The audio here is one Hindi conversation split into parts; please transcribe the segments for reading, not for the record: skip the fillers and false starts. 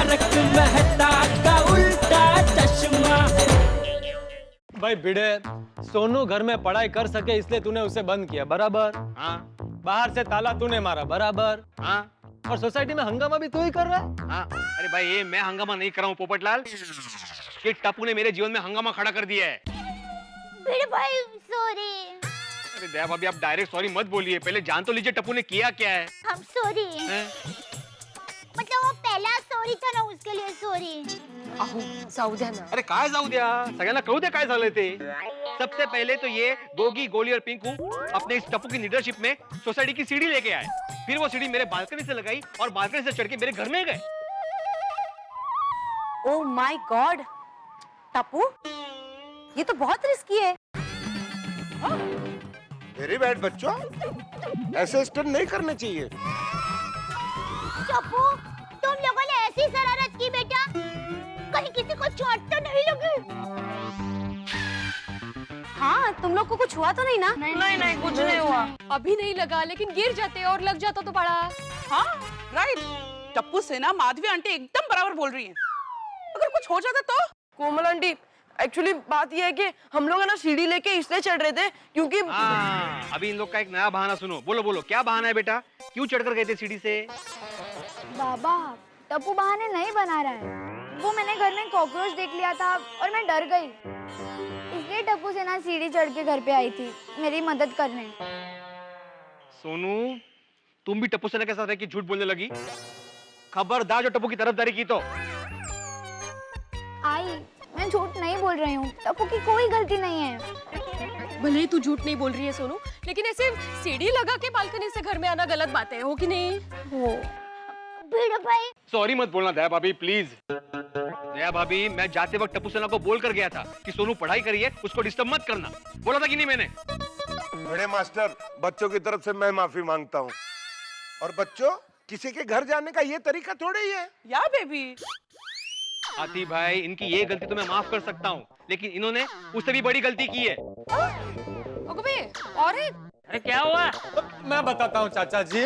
तारक मेहता का उल्टा चश्मा। भाई भिड़े, सोनू घर में पढ़ाई कर सके इसलिए तूने उसे बंद किया, बराबर? हाँ बाहर से ताला तूने मारा, बराबर? हाँ और सोसाइटी में हंगामा भी तू ही कर रहा है। हाँ। अरे भाई ये मैं हंगामा नहीं कर रहा हूँ पोपटलाल, ये टप्पू ने मेरे जीवन में हंगामा खड़ा कर दिया है। भिड़े भाई सॉरी। अरे दया भाभी आप डायरेक्ट सॉरी मत बोलिए, पहले जान तो लीजिए टप्पू ने किया क्या है। हम सॉरी। मतलब वो पहला सॉरी था ना, उसके लिए सॉरी। अहो जाऊ द्या ना. अरे काय जाऊ द्या, सगळ्यांना कळू द्या काय झालंय ते। सबसे पहले तो ये गोगी, गोली और पिंकू अपने इस टप्पू की लीडरशिप में सोसाइटी की सीढ़ी लेके आए, फिर वो सीढ़ी मेरे बालकनी से लगाई और बालकनी से चढ़ के मेरे घर में गए। ओ माय गॉड टप्पू, ये तो बहुत रिस्की है. वेरी बैड बच्चों, ऐसे स्टंट नहीं करने चाहिए। टप्पू तुम लोगों ने ऐसी शरारत की बेटा, कहीं किसी को चोट तो नहीं लगी? हाँ तुम लोग को कुछ हुआ तो नहीं ना? नहीं कुछ नहीं हुआ. अभी नहीं लगा, लेकिन गिर जाते और लग जाता तो बड़ा. हाँ राइट, टप्पू से ना माधवी आंटी एकदम बराबर बोल रही हैं. अगर कुछ हो जाता तो? कोमल आंटी, एक्चुअली बात यह है कि हम लोग है ना सीढ़ी लेके इसलिए चढ़ रहे थे क्योंकि अभी इन लोग का एक नया बहाना सुनो। बोलो बोलो क्या बहाना है बेटा, क्यों चढ़कर गए थे सीढ़ी से? बाबा टप्पू बहाने नहीं बना रहा है, वो मैंने घर में कॉकरोच देख लिया था और मैं डर गई, इसलिए टप्पू से ना सीढ़ी चढ़ के घर पे आई थी मेरी मदद करने। सोनू तुम भी टप्पू सेना के साथ रह के झूठ बोलने लगी, खबरदार जो टप्पू की तरफदारी की तो। आई मैं झूठ नहीं बोल रही हूँ, टप्पू की कोई गलती नहीं है। भले ही तू झूठ नहीं बोल रही है सोनू, लेकिन ऐसे सीढ़ी लगा के बालकनी से घर में आना गलत बात है, हो कि नहीं? हो भिड़े भाई सॉरी मत बोलना दया भाभी प्लीज। दया भाभी मैं जाते वक्त टप्पू सेना को बोल कर गया था कि सोनू पढ़ाई करिए, उसको डिस्टर्ब मत करना, बोला था कि नहीं मैंने? बड़े मास्टर, बच्चों की तरफ से मैं माफी मांगता हूँ। और बच्चों, किसी के घर जाने का ये तरीका थोड़ा ही है। या बेबी हाथी भाई इनकी ये गलती तो मैं माफ कर सकता हूँ, लेकिन इन्होंने उससे भी बड़ी गलती की है। और अरे क्या हुआ? मैं बताता हूँ चाचा जी,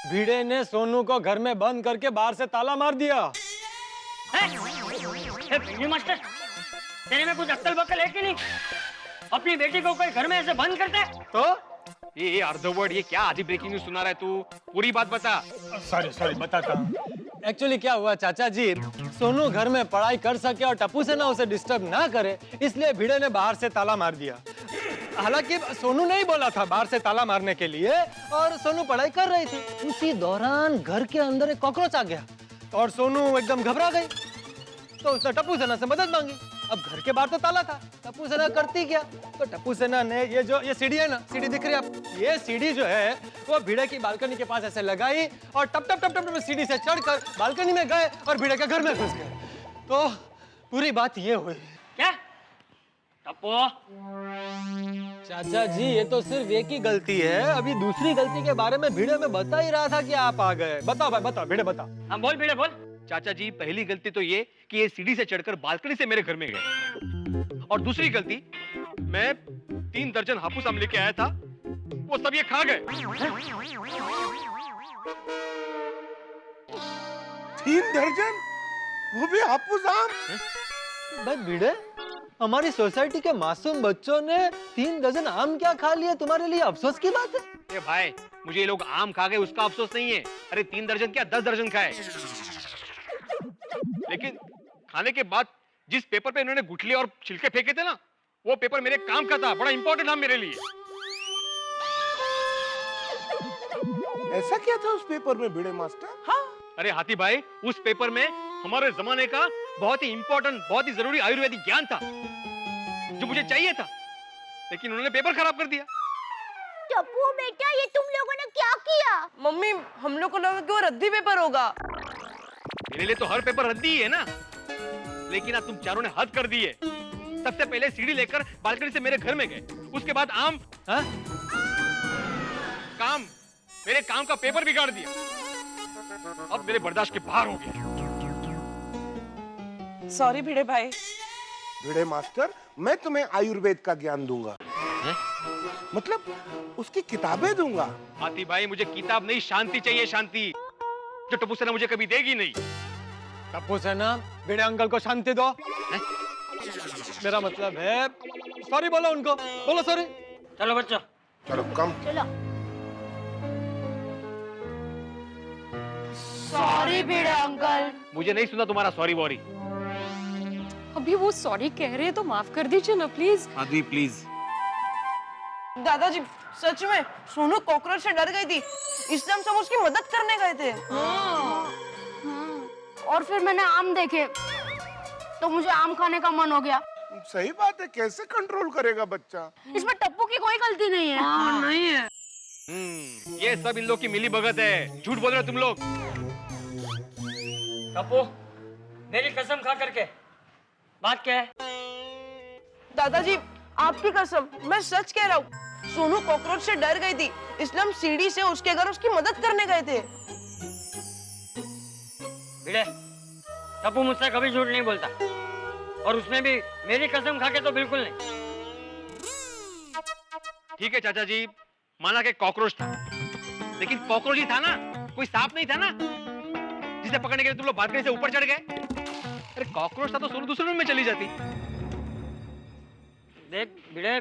भिड़े ने सोनू को घर में बंद करके बाहर से ताला मार दिया। मास्टर तेरे में कुछ अक्ल बक्ल है कि नहीं? अपनी बेटी को कोई घर में ऐसे बंद करता है? तो ये अर्धवर्ड, ये क्या आधी ब्रेकिंग न्यूज सुना रहा है तू? पूरी बात बता। सॉरी बताता हूँ। एक्चुअली क्या हुआ चाचा जी, सोनू घर में पढ़ाई कर सके और टप्पू से ना उसे डिस्टर्ब ना करे, इसलिए भिड़े ने बाहर से ताला मार दिया। हालांकि सोनू नहीं बोला था बाहर से ताला मारने के लिए, और सोनू पढ़ाई कर रही थी। उसी दौरान घर के अंदर एक कॉकरोच आ गया और सोनू एकदम घबरा गई, तो उसने टप्पू सेना से मदद मांगी। अब घर के बाहर तो ताला था, टप्पू सेना करती क्या? तो टप्पू सेना ने ये सीढ़ी है ना, सीढ़ी दिख रही है आप, ये सीढ़ी जो है वो भिड़े की बालकनी के पास ऐसे लगाई और टप टप टप टप सीढ़ी से चढ़कर बालकनी में गए और भिड़े के घर में घुस गए। तो पूरी बात ये हुई। क्या टप्पू? चाचा जी ये तो सिर्फ एक ही गलती है, अभी दूसरी गलती के बारे में भिड़े में बता ही रहा था कि आप आ गए। बताओ भाई बताओ, भिड़े बता। हाँ बोल बेटे बोल। चाचा जी पहली गलती तो ये कि ये सीढ़ी से चढ़कर बालकनी से मेरे घर में गए, और दूसरी गलती मैं 3 दर्जन हापुस आम लेके आया था, वो सब ये खा गए। 3 दर्जन? वो भी हापुस आम? भाई भिड़े, हमारी सोसाइटी के मासूम बच्चों ने 3 दर्जन आम क्या खा लिए, तुम्हारे लिए अफसोस की बात है? अरे भाई मुझे ये लोग आम खा गए उसका अफसोस नहीं है, अरे 3 दर्जन क्या 10 दर्जन खाए। लेकिन खाने के बाद जिस पेपर पे इन्होंने गुठली और छिलके फेंके थे ना, वो पेपर मेरे काम का था, बड़ा इंपॉर्टेंट था मेरे लिए। ऐसा क्या था उस पेपर में भिड़े मास्टर? हाँ अरे हाथी भाई उस पेपर में हमारे जमाने का बहुत ही इंपॉर्टेंट, बहुत ही जरूरी आयुर्वेदिक ज्ञान था जो मुझे चाहिए था, लेकिन उन्होंने पेपर खराब कर दिया। टप्पू बेटा ये तुम लोगों ने क्या किया? मम्मी हम लोग को लगा कि वो रद्दी पेपर होगा। मेरे लिए तो हर पेपर रद्दी ही है ना, लेकिन अब तुम चारों ने हद कर दी है। सबसे पहले सीढ़ी लेकर बालकनी से मेरे घर में गए, उसके बाद आम मेरे काम का पेपर बिगाड़ दिया, अब मेरे बर्दाश्त के बाहर हो गया। सॉरी भिड़े भाई। भिड़े मास्टर, मैं तुम्हें आयुर्वेद का ज्ञान दूंगा। मतलब उसकी किताबें दूंगा। हाथी भाई मुझे किताब नहीं, शांति चाहिए, शांति, जो टप्पू सेना मुझे कभी देगी नहीं। टप्पू सेना, भिड़े अंकल को शांति दो। मेरा मतलब है सॉरी बोलो उनको, बोलो सॉरी। चलो बच्चों। चलो कम। चलो। सॉरी भिड़े अंकल। मुझे नहीं सुना तुम्हारा सॉरी वॉरी। अभी वो सॉरी कह रहे हैं तो माफ कर दीजिए ना प्लीज। माधवी प्लीज। दादाजी सच में सोनू कॉकरोच से डर गई थी, इसलिए हम सब उसकी मदद करने गए थे। और फिर मैंने आम देखे तो मुझे आम खाने का मन हो गया। सही बात है, कैसे कंट्रोल करेगा बच्चा? इसमें टप्पू की कोई गलती नहीं है। नहीं है। ये सब इन लोग की मिली भगत है। झूठ बोल रहे हो तुम लोग। टप्पू, मेरी कसम खा करके बात क्या है? दादाजी आपकी कसम, मैं सच कह रहा हूँ। सोनू कॉकरोच से डर गई थी, इसलिए हम सीढ़ी से उसके घर उसकी मदद करने गए थे। भिड़े, टप्पू मुझसे कभी झूठ नहीं बोलता, और उसमें भी मेरी कसम खा के तो बिल्कुल नहीं। ठीक है चाचा जी, माना कि कॉकरोच था, लेकिन कॉकरोच ही था ना, कोई सांप नहीं था ना जिसे पकड़ने के लिए तुम लोग बालकनी से ऊपर चढ़ गए। अरे कॉकरोच था तो सोनू दूसरे रूम में चली जाती। देख भिड़े,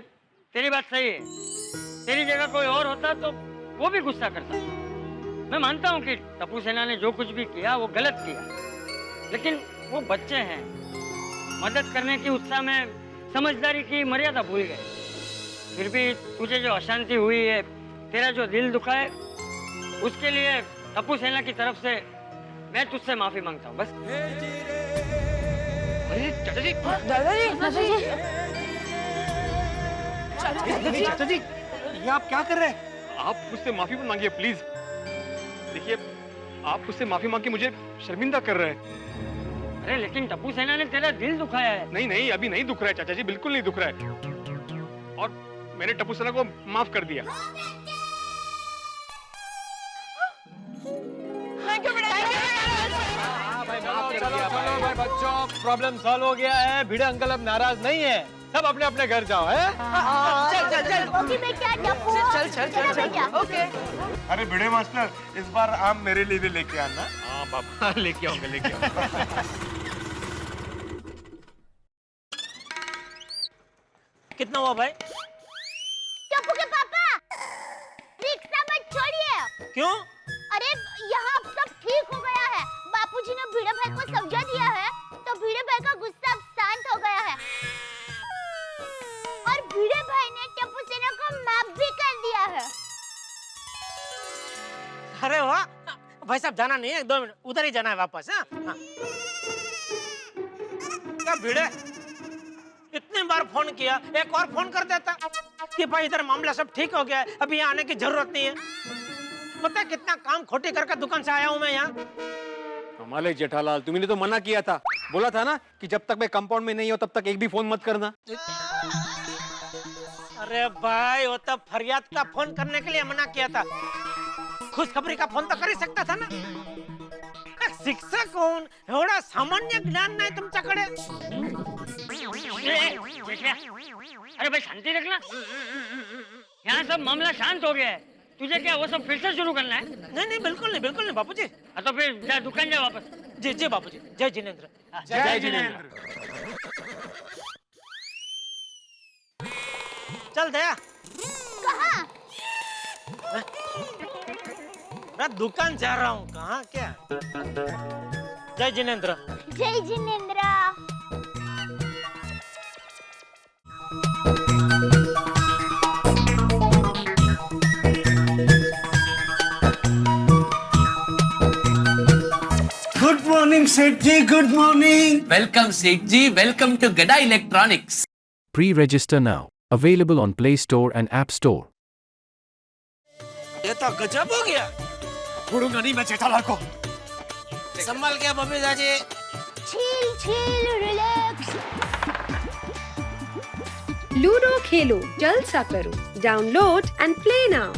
तेरी बात सही है। तेरी जगह कोई और होता तो वो भी गुस्सा करता। मैं मानता हूँ कि टप्पू सेना ने जो कुछ भी किया वो गलत किया, लेकिन वो बच्चे हैं, मदद करने की उत्साह में समझदारी की मर्यादा भूल गए। फिर भी तुझे जो अशांति हुई है, तेरा जो दिल दुखा है, उसके लिए टप्पू सेना की तरफ से मैं तुझसे माफी मांगता हूँ, बस। अरे चाचा जी, दादाजी चाचा जी, ये आप क्या कर रहे हैं? आप मुझसे माफी मांगिए प्लीज। देखिए, आप मुझसे माफी मांग के मुझे शर्मिंदा कर रहे हैं। अरे लेकिन टप्पू सेना ने तेरा दिल दुखाया है। नहीं नहीं, अभी नहीं दुख रहा है चाचा जी, बिल्कुल नहीं दुख रहा है। और मैंने टप्पू सेना को माफ कर दिया। चलो भाई बच्चों, प्रॉब्लम सॉल्व हो गया है। भिड़े अंकल अब नाराज नहीं है, सब अपने अपने घर जाओ। है चल। ओके। अरे भिड़े मास्टर, इस बार आम मेरे लिए भी लेके आना। हाँ बाबा, लेके आऊंगा, लेके आऊंगा। कितना हुआ भाई? टप्पू के पापा, रिक्शा मत छोड़िए। क्यों? अरे यहाँ अब सब ठीक हो गया है। बापूजी ने भिड़े भाई को समझा दिया है, तो भिड़े भाई का गुस्सा अब शांत हो गया है। और भिड़े भाई ने टप्पू सेना को माफ भी कर दिया है। अरे वाह, भाई साहब जाना नहीं है, 2 मिनट उधर ही जाना है वापस। हाँ क्या भिड़े, इतनी बार फोन किया, एक और फोन कर देता कि भाई इधर मामला सब ठीक हो गया है, अभी यहाँ आने की जरूरत नहीं है। पता है कितना काम खोटी करके दुकान से आया हूँ मैं यहाँ। हमारे जेठालाल, तुमने तो मना किया था, बोला था ना कि जब तक मैं कंपाउंड में नहीं हो तब तक एक भी फोन मत करना। अरे भाई, वो तो फरियाद का फोन करने के लिए मना किया था, खुशखबरी का फोन तो कर ही सकता था ना। शिक्षक हूँ, एवढा सामान्य ज्ञान नाही तुमच्याकडे। अरे भाई शांति रखना, यहाँ सब मामला शांत हो गया है। तुझे क्या वो सब फिर से शुरू करना है? नहीं नहीं, बिल्कुल नहीं, बिल्कुल नहीं बापूजी। तो फिर जा दुकान जा वापस। जी जी बापूजी, जय जिनेंद्र। जय जिनेंद्र। चल दया। कहाँ? मैं दुकान जा रहा हूँ। कहाँ क्या? जय जिनेंद्र। जय Jinendra. Good morning Seth ji, good morning. Welcome, Seth ji. Welcome to Gada Electronics. Pre-register now. Available on Play Store and App Store. ये तो गजब हो गया। छोड़ूंगा नहीं मैं जेठालाल को। संभल के Babita ji. Chill chill relax. Ludo खेलो, जलसा करो, डाउनलोड एंड प्ले नाउ।